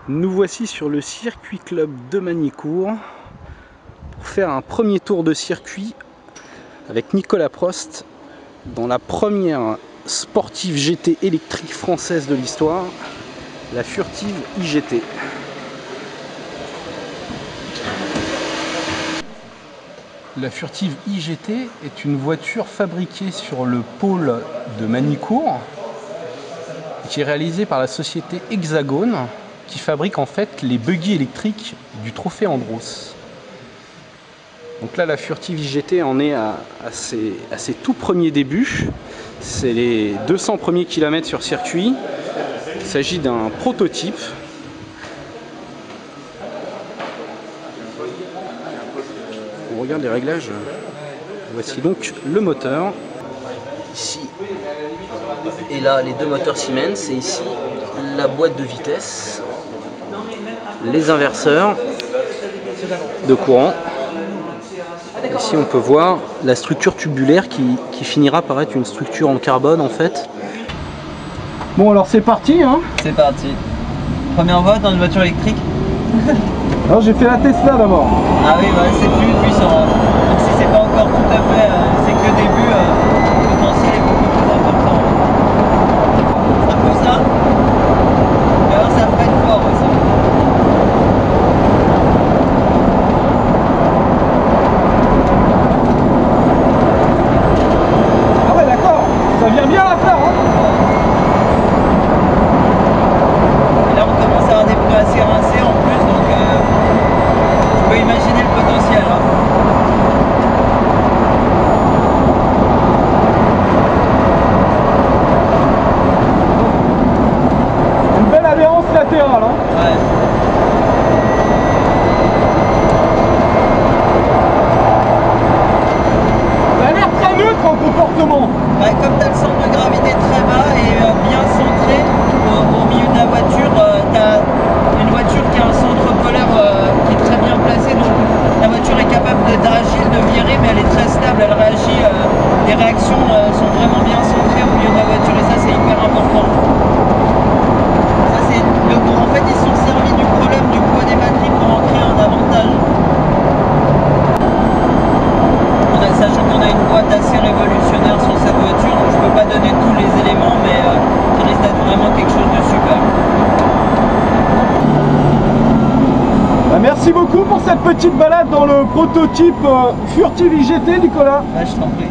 Nous voici sur le circuit club de Magny-Cours pour faire un premier tour de circuit avec Nicolas Prost dans la première sportive GT électrique française de l'histoire, la Furtive IGT. La Furtive IGT est une voiture fabriquée sur le pôle de Magny-Cours qui est réalisée par la société Hexagone, qui fabrique en fait les buggy électriques du Trophée Andros. Donc là, la Furtive IGT en est à ses tout premiers débuts. C'est les 200 premiers kilomètres sur circuit. Il s'agit d'un prototype. On regarde les réglages. Voici donc le moteur. Ici et là les deux moteurs Siemens, et ici la boîte de vitesse, Les inverseurs de courant. Ici on peut voir la structure tubulaire qui finira par être une structure en carbone en fait. Bon alors c'est parti hein. C'est parti. Première voie dans une voiture électrique. Alors j'ai fait la Tesla d'abord. Ah oui, bah, c'est plus puissant. Même si c'est pas encore tout à fait, c'est que le début, le potentiel est beaucoup plus important. C'est un peu ça. Et alors ça freine fort aussi. Ah ouais d'accord, ça vient bien à faire hein. Et là on commence à avoir des pneus assez rincés en plus, donc tu peux imaginer le potentiel. Hein. Une belle adhérence latérale hein. Ouais. Ça a l'air très neutre en comportement. Ouais, comme tu as le centre de gravité très bas et bien centré au milieu de la voiture, tu as une voiture qui a un centre polaire qui est très bien placé, donc la voiture est capable d'être agile, de virer, mais elle est très stable, elle réagit, les réactions sont vraiment bien centrées au milieu de la voiture, et ça c'est hyper important. Ça, c'est en fait ils sont servis du problème du poids des batteries pour en créer un avantage. Sachant qu'on a une boîte assez révolutionnaire sur cette voiture, donc je peux pas donner tous les éléments, mais ça risque d'être vraiment quelque chose de super. Merci beaucoup pour cette petite balade dans le prototype Furtive IGT Nicolas. Ouais, je t'en prie.